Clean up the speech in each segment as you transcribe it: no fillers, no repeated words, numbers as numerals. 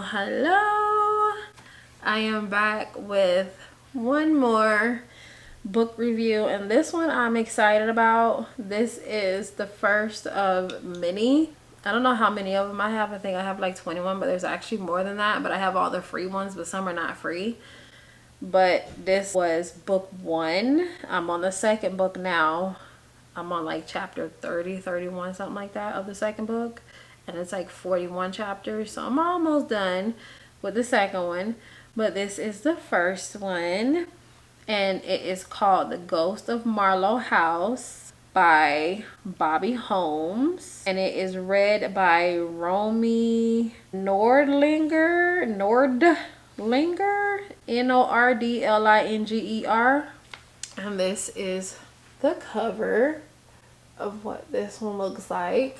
Hello. I am back with one more book review, and this one I'm excited about. This is the first of many. I don't know how many of them I have. I think I have like 21, but there's actually more than that. But I have all the free ones, but some are not free. But this was book one. I'm on the second book now. I'm on like chapter 30, 31, something like that of the second book. And it's like 41 chapters. So I'm almost done with the second one. But this is the first one. And it is called The Ghost of Marlow House by Bobby Holmes. And it is read by Romy Nordlinger. Nordlinger. And this is the cover of what this one looks like.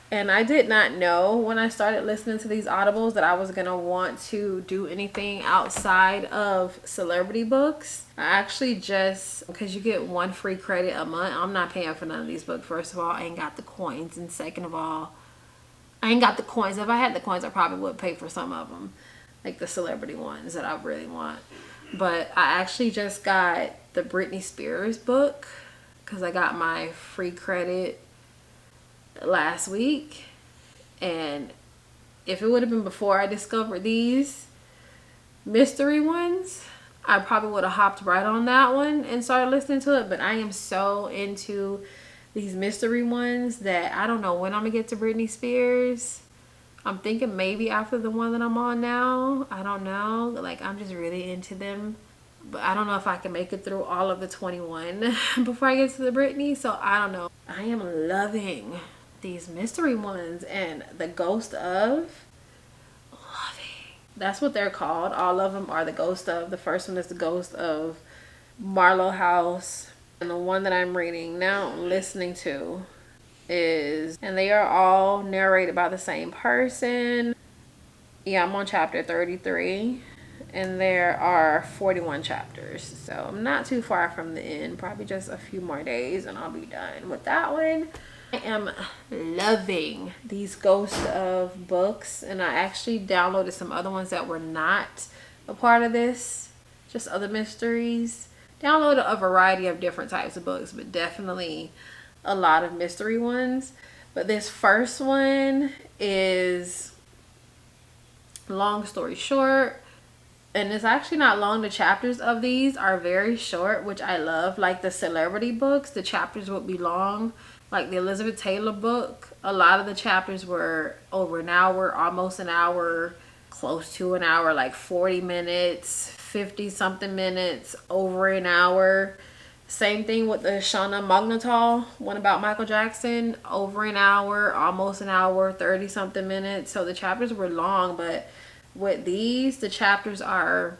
And I did not know when I started listening to these audibles that I was gonna want to do anything outside of celebrity books. I actually just, because you get one free credit a month, I'm not paying for none of these books. First of all, I ain't got the coins, and second of all, I ain't got the coins. If I had the coins, I probably would pay for some of them, like the celebrity ones that I really want. But I actually just got the Britney Spears book because I got my free credit last week. And if it would have been before I discovered these mystery ones, I probably would have hopped right on that one and started listening to it. But I am so into these mystery ones that I don't know when I'm gonna get to Britney Spears. I'm thinking maybe after the one that I'm on now. I don't know. Like, I'm just really into them. But I don't know if I can make it through all of the 21 before I get to the Britney. So I don't know. I am loving these mystery ones. And The Ghost of, loving. That's what they're called. All of them are The Ghost of. The first one is The Ghost of Marlow House. And the one that I'm reading now, listening to, is, and they are all narrated by the same person. Yeah, I'm on chapter 33. And there are 41 chapters. So I'm not too far from the end. Probably just a few more days and I'll be done with that one. I am loving these Ghost of books. And I actually downloaded some other ones that were not a part of this. Just other mysteries. Downloaded a variety of different types of books. But definitely a lot of mystery ones. But this first one is, long story short, and it's actually not long. The chapters of these are very short, which I love. Like the celebrity books, the chapters would be long. Like the Elizabeth Taylor book, a lot of the chapters were over an hour, almost an hour, close to an hour, like 40 minutes, 50 something minutes, over an hour. Same thing with the Shauna Magnetal one about Michael Jackson, over an hour, almost an hour, 30 something minutes. So the chapters were long, but with these, the chapters are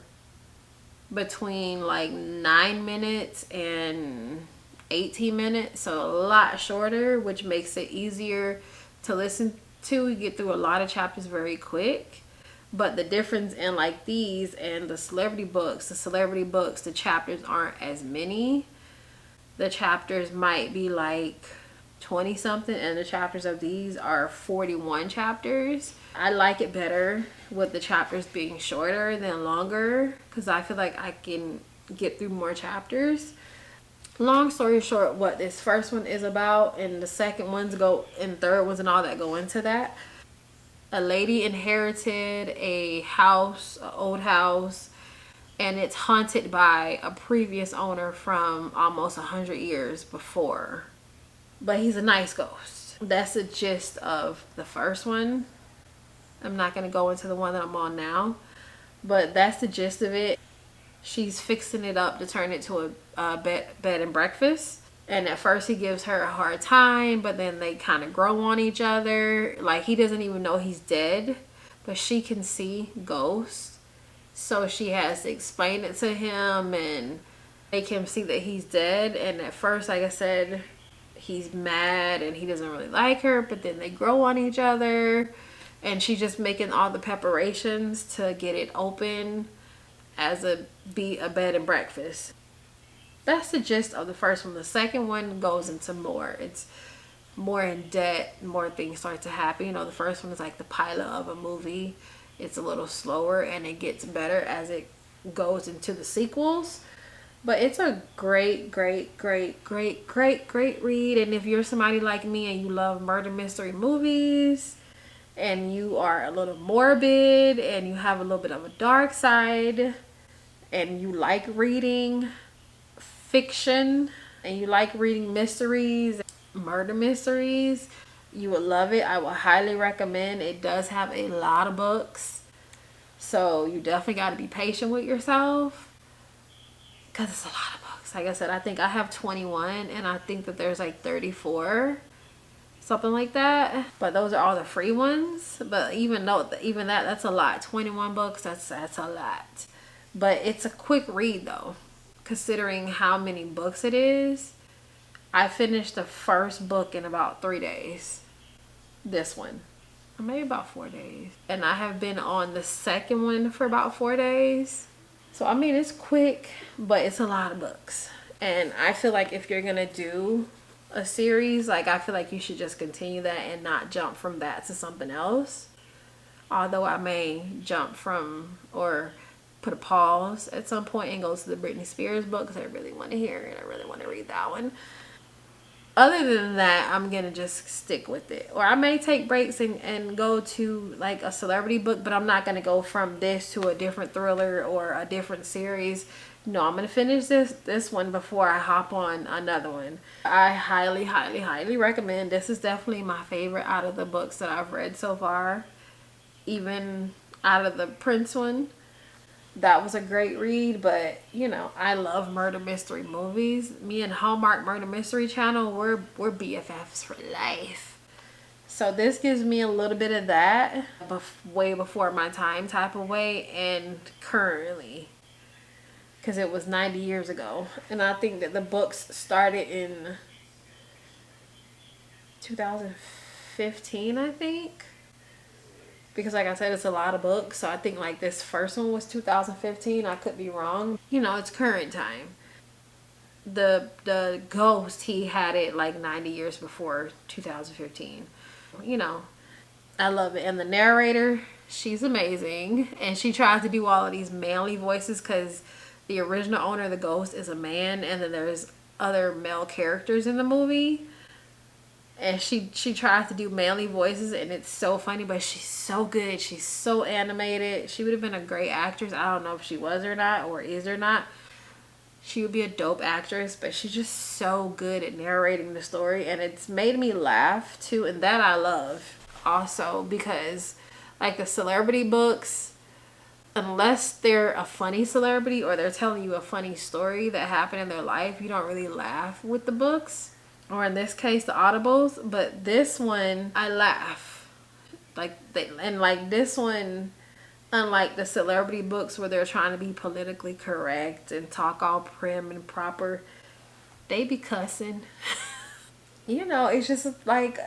between like 9 minutes and 18 minutes, so a lot shorter, which makes it easier to listen to. You get through a lot of chapters very quick. But the difference in like these and the celebrity books, the chapters aren't as many. The chapters might be like 20 something, and the chapters of these are 41 chapters. I like it better with the chapters being shorter than longer, because I feel like I can get through more chapters. Long story short, what this first one is about, and the second ones go, and third ones and all that go into that. A lady inherited a house, an old house, and it's haunted by a previous owner from almost 100 years before. But he's a nice ghost. That's the gist of the first one. I'm not going to go into the one that I'm on now, but that's the gist of it. She's fixing it up to turn it to a bed and breakfast. And at first he gives her a hard time, but then they kind of grow on each other. Like, he doesn't even know he's dead, but she can see ghosts. So she has to explain it to him and make him see that he's dead. And at first, like I said, he's mad and he doesn't really like her, but then they grow on each other. And she's just making all the preparations to get it open as be a bed and breakfast. That's the gist of the first one. The second one goes into more. It's more in depth, more things start to happen. You know, the first one is like the pilot of a movie. It's a little slower and it gets better as it goes into the sequels. But it's a great, great, great, great, great, great read. And if you're somebody like me and you love murder mystery movies and you are a little morbid and you have a little bit of a dark side and you like reading fiction and you like reading mysteries, murder mysteries, you would love it. I would highly recommend. It does have a lot of books. So you definitely got to be patient with yourself because it's a lot of books. Like I said, I think I have 21 and I think that there's like 34, something like that. But those are all the free ones. But even that's a lot. 21 books, that's a lot. But it's a quick read though, considering how many books it is. I finished the first book in about 3 days. This one. Or maybe about 4 days. And I have been on the second one for about 4 days. So I mean it's quick, but it's a lot of books. And I feel like if you're gonna do a series, like I feel like you should just continue that and not jump from that to something else. Although I may jump from or put a pause at some point and go to the Britney Spears book because I really want to hear it. I really want to read that one. Other than that, I'm gonna just stick with it. Or I may take breaks and go to like a celebrity book, but I'm not gonna go from this to a different thriller or a different series. No, I'm gonna finish this one before I hop on another one. I highly, highly, highly recommend. This is definitely my favorite out of the books that I've read so far. Even out of the Prince one. That was a great read, but you know, I love murder mystery movies. Me and Hallmark Murder Mystery Channel, we're BFFs for life. So this gives me a little bit of that, way before my time type of way, and currently, because it was 90 years ago. And I think that the books started in 2015, I think. Because like I said, it's a lot of books. So I think like this first one was 2015. I could be wrong. You know, it's current time. The Ghost, he had it like 90 years before 2015. You know, I love it. And the narrator, she's amazing. And she tries to do all of these manly voices because the original owner of the Ghost is a man. And then there's other male characters in the movie. And she tries to do manly voices and it's so funny, but she's so good. She's so animated. She would have been a great actress. I don't know if she was or not or is or not. She would be a dope actress, but she's just so good at narrating the story. And it's made me laugh too. And that I love also because like the celebrity books, unless they're a funny celebrity or they're telling you a funny story that happened in their life, you don't really laugh with the books. Or in this case, the audibles. But this one, I laugh. Like this one, unlike the celebrity books where they're trying to be politically correct and talk all prim and proper, they be cussing. You know, it's just like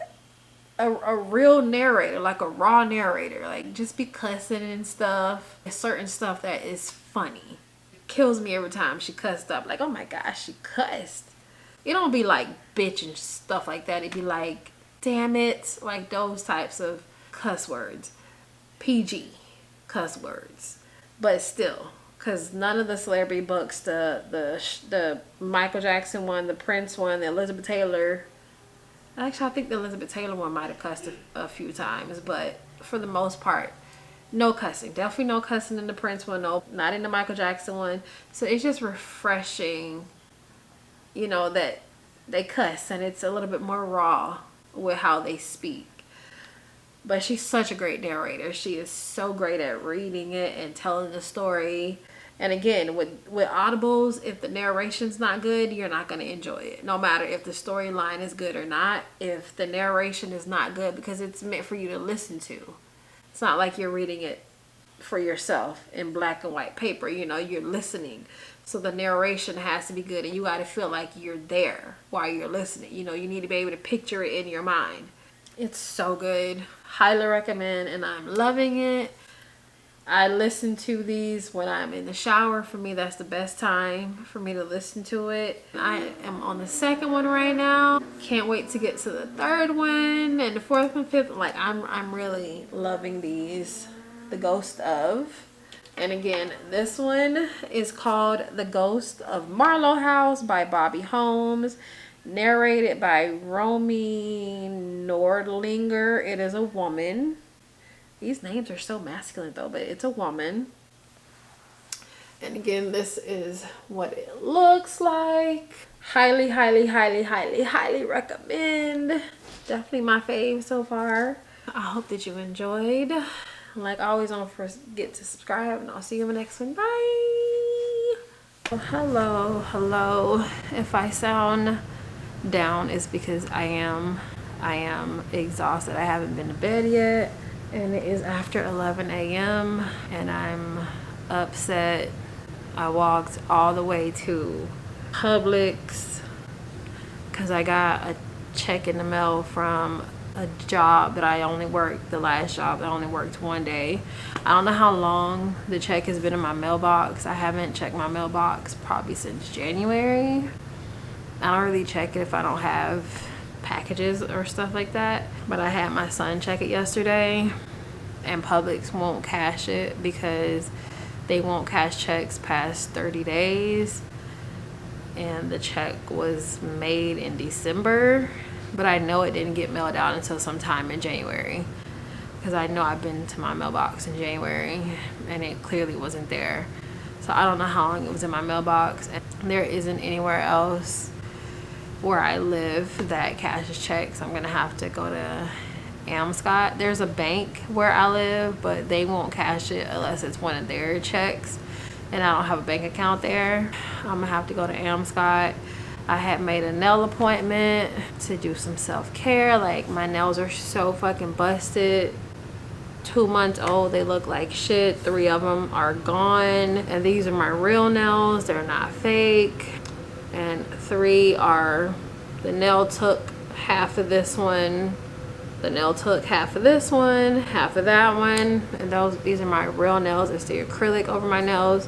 a real narrator, like a raw narrator. Like just be cussing and stuff. There's certain stuff that is funny. It kills me every time she cussed up. Like, oh my gosh, she cussed. It don't be like bitch and stuff like that. It'd be like, damn it. Like those types of cuss words. PG cuss words. But still. Because none of the celebrity books, the Michael Jackson one, the Prince one, the Elizabeth Taylor. Actually, I think the Elizabeth Taylor one might have cussed a few times. But for the most part, no cussing. Definitely no cussing in the Prince one. No, not in the Michael Jackson one. So it's just refreshing. You know, that they cuss and it's a little bit more raw with how they speak. But she's such a great narrator. She is so great at reading it and telling the story. And again, with audibles, if the narration's not good, you're not going to enjoy it. No matter if the storyline is good or not, if the narration is not good, because it's meant for you to listen to. It's not like you're reading it for yourself in black and white paper. You know, you're listening. So the narration has to be good and you got to feel like you're there while you're listening. You know, you need to be able to picture it in your mind. It's so good. Highly recommend and I'm loving it. I listen to these when I'm in the shower. For me, that's the best time for me to listen to it. I am on the second one right now. Can't wait to get to the third one and the fourth and fifth. Like I'm really loving these. The Ghost of. And again, this one is called The Ghost of Marlow House by Bobby Holmes. Narrated by Romy Nordlinger. It is a woman. These names are so masculine though, but it's a woman. And again, this is what it looks like. Highly, highly, highly, highly, highly recommend. Definitely my fave so far. I hope that you enjoyed. Like always, don't forget to subscribe, and I'll see you in the next one. Bye. Hello, hello. If I sound down, it's because I am exhausted. I haven't been to bed yet, and it is after 11 a.m. and I'm upset. I walked all the way to Publix because I got a check in the mail from a job that I only worked, the last job I only worked one day. I don't know how long the check has been in my mailbox. I haven't checked my mailbox probably since January. I don't really check it if I don't have packages or stuff like that, but I had my son check it yesterday, and Publix won't cash it because they won't cash checks past 30 days, and the check was made in December, but I know it didn't get mailed out until sometime in January because I know I've been to my mailbox in January and it clearly wasn't there. So I don't know how long it was in my mailbox, and there isn't anywhere else where I live that cashes checks. I'm gonna have to go to Amscott. There's a bank where I live, but they won't cash it unless it's one of their checks, and I don't have a bank account there. I'm gonna have to go to Amscott. I had made a nail appointment to do some self-care. Like, my nails are so fucking busted. 2 months old, they look like shit. 3 of them are gone, and these are my real nails. They're not fake. And 3 are, the nail took half of this one, the nail took half of this one, half of that one, and these are my real nails. It's the acrylic over my nails.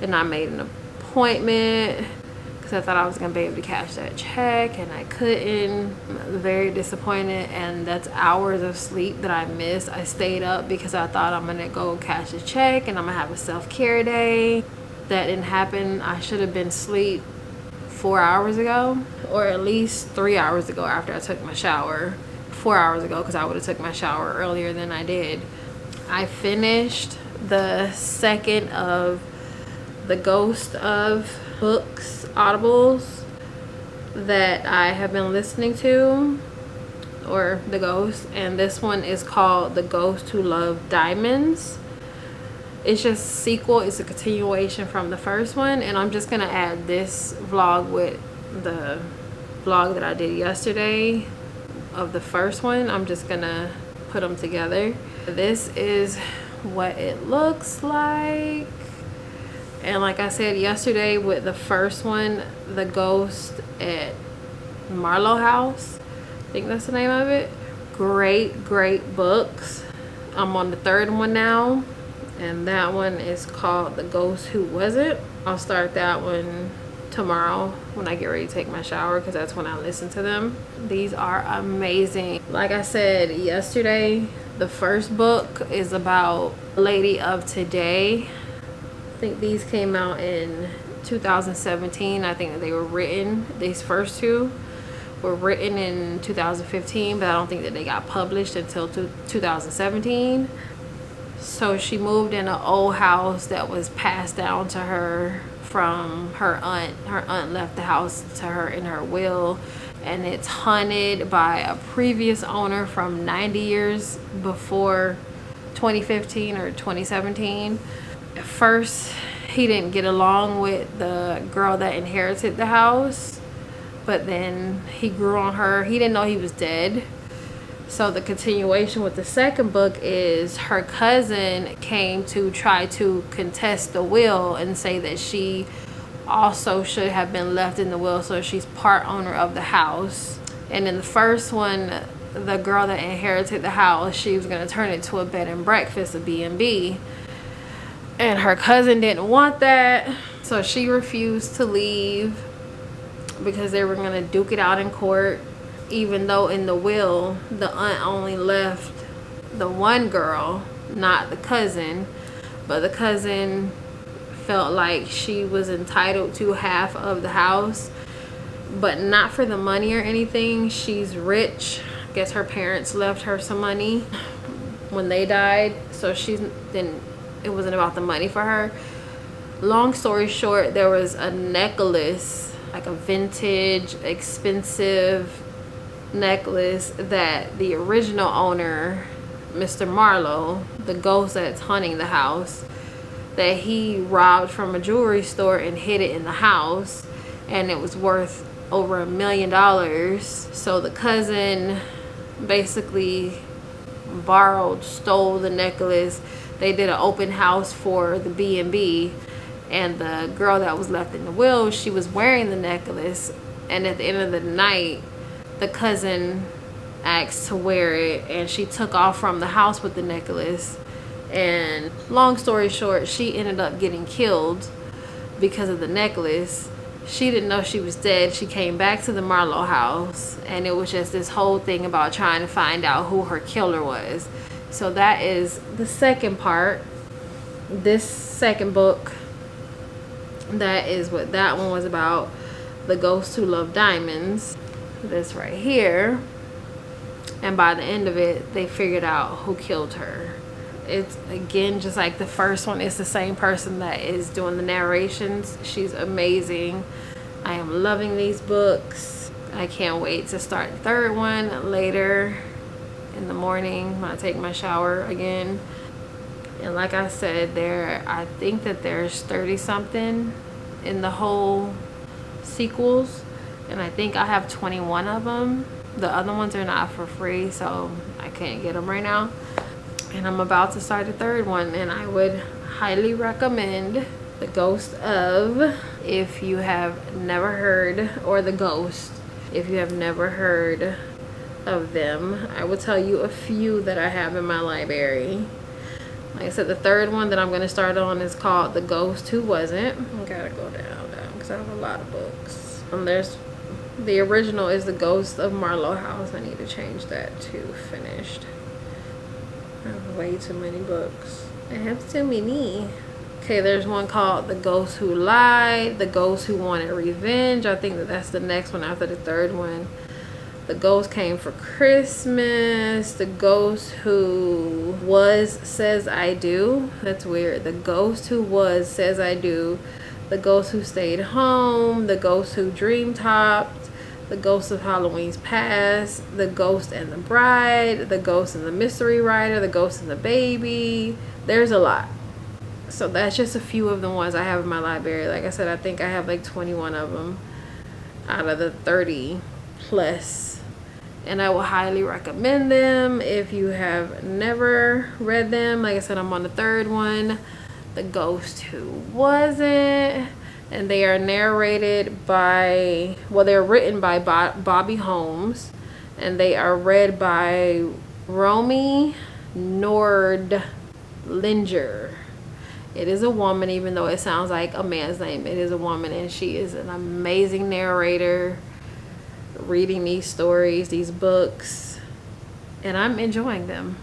And I made an appointment because I thought I was gonna be able to cash that check, and I couldn't. I'm very disappointed, and that's hours of sleep that I missed. I stayed up because I thought I'm gonna go cash the check and I'm gonna have a self-care day. That didn't happen. I should have been asleep 4 hours ago, or at least 3 hours ago after I took my shower. 4 hours ago, because I would have took my shower earlier than I did. I finished the second of the Ghost of books, audibles, that I have been listening to, or The Ghost, and this one is called The Ghost Who Loved Diamonds. It's just a sequel. It's a continuation from the first one, and I'm just gonna add this vlog with the vlog that I did yesterday of the first one. I'm just gonna put them together. This is what it looks like. And like I said yesterday with the first one, The Ghost at Marlow House, I think that's the name of it. Great books. I'm on the 3rd one now, and that one is called The Ghost Who Wasn't. I'll start that one tomorrow when I get ready to take my shower, because that's when I listen to them. These are amazing. Like I said yesterday, the first book is about Lady of Today. I think these came out in 2017. I think that they were written, these first 2 were written in 2015, but I don't think that they got published until 2017. So she moved in an old house that was passed down to her from her aunt. Her aunt left the house to her in her will, and it's haunted by a previous owner from 90 years before 2015 or 2017. At first, he didn't get along with the girl that inherited the house, but then he grew on her. He didn't know he was dead. So the continuation with the second book is her cousin came to try to contest the will and say that she also should have been left in the will, so she's part owner of the house. And in the first one, the girl that inherited the house, she was going to turn it to a bed and breakfast, a B&B. And her cousin didn't want that, so she refused to leave because they were going to duke it out in court. Even though in the will, the aunt only left the one girl not the cousin, but the cousin felt like she was entitled to half of the house, but not for the money or anything. She's rich. I guess her parents left her some money when they died, so it wasn't about the money for her. Long story short, there was a necklace, like a vintage expensive necklace, that the original owner, Mr. Marlow, the ghost that's haunting the house, that he robbed from a jewelry store and hid it in the house, and it was worth over $1 million. So the cousin basically stole the necklace. They did an open house for the B&B, and the girl that was left in the will, she was wearing the necklace, and at the end of the night the cousin asked to wear it, and she took off from the house with the necklace. And long story short, she ended up getting killed because of the necklace. She didn't know she was dead. She came back to the Marlow house, and it was just this whole thing about trying to find out who her killer was. So that is the second part. This second book, that is what that one was about. The Ghost Who Loved Diamonds. This right here. And by the end of it, they figured out who killed her. It's, again, just like the first one, it's the same person that is doing the narrations. She's amazing. I am loving these books. I can't wait to start the third one later in the morning when I take my shower again. And like I said, I think that there's 30 something in the whole sequels, and I think I have 21 of them. The other ones are not for free, so I can't get them right now. And I'm about to start the third one, and I would highly recommend The Ghost of, if you have never heard, or The Ghost, if you have never heard of them. I will tell you a few that I have in my library. Like I said, the third one that I'm going to start on is called The Ghost Who Wasn't. I gotta go down because I have a lot of books. There's the original is The Ghost of Marlow House. I need to change that to finished. I have way too many books. I have too many. Okay, there's one called The Ghost Who Lied, The Ghost Who Wanted Revenge. I think that's the next one after the third one. The Ghost Came for Christmas. The Ghost Who Was Says I Do. That's weird. The Ghost Who Was Says I Do. The Ghost Who Stayed Home. The Ghost Who Dream Topped. The Ghost of Halloween's Past. The Ghost and the Bride. The Ghost and the Mystery Writer. The Ghost and the Baby. There's a lot. So that's just a few of the ones I have in my library. Like I said, I think I have like 21 of them out of the 30 plus. And I will highly recommend them if you have never read them. Like I said, I'm on the third one, The Ghost Who Wasn't. And they are narrated by, well, they're written by Bobby Holmes. And they are read by Romy Nordlinger. It is a woman, even though it sounds like a man's name. It is a woman, and she is an amazing narrator. Reading these stories, these books, and I'm enjoying them.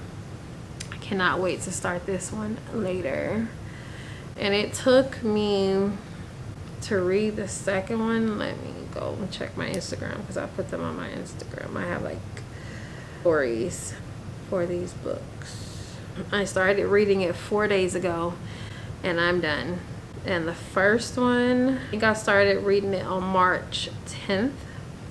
I cannot wait to start this one later. And it took me to read the second one. Let me go and check my Instagram, because I put them on my Instagram. I have like stories for these books. I started reading it 4 days ago, and I'm done. And the first one, I think I started reading it on March 10th.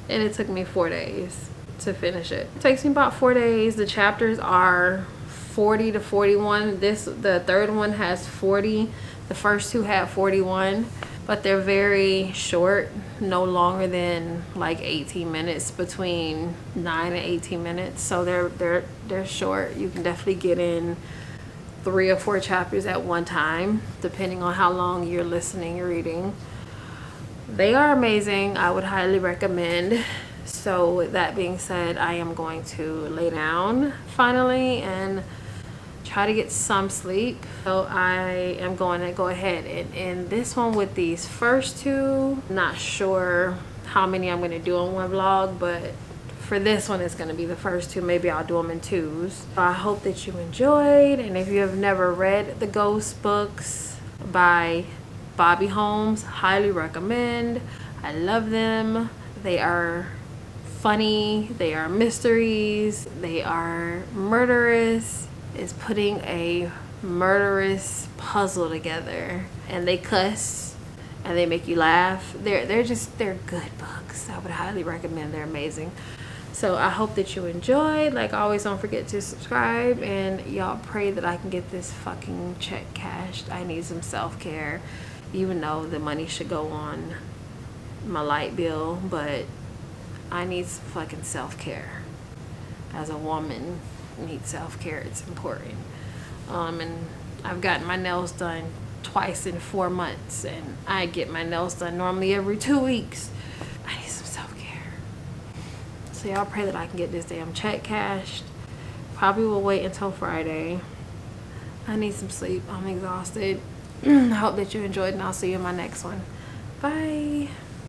And it took me 4 days to finish it. It takes me about 4 days. The chapters are 40 to 41. The third one has 40. The first two had 41, but they're very short, no longer than like 18 minutes, between 9 and 18 minutes. So they're short. You can definitely get in 3 or 4 chapters at one time, depending on how long you're listening or reading. They are amazing. I would highly recommend. So with that being said, I am going to lay down finally and try to get some sleep. So I am going to go ahead and end this one with these first two. Not sure how many I'm going to do on one vlog, but for this one, it's going to be the first two. Maybe I'll do them in twos. I hope that you enjoyed. And if you have never read the ghost books by Bobby Holmes, highly recommend. I love them. They are funny. They are mysteries. They are murderous. It's putting a murderous puzzle together. And they cuss. And they make you laugh. They're good books. I would highly recommend. They're amazing. So I hope that you enjoyed. Like always, don't forget to subscribe. And y'all pray that I can get this fucking check cashed. I need some self-care. Even though the money should go on my light bill. But I need some fucking self-care. As a woman, I need self-care. It's important. And I've gotten my nails done twice in 4 months, and I get my nails done normally every 2 weeks. I need some self-care. So y'all pray that I can get this damn check cashed. Probably will wait until Friday. I need some sleep. I'm exhausted. I hope that you enjoyed, and I'll see you in my next one. Bye.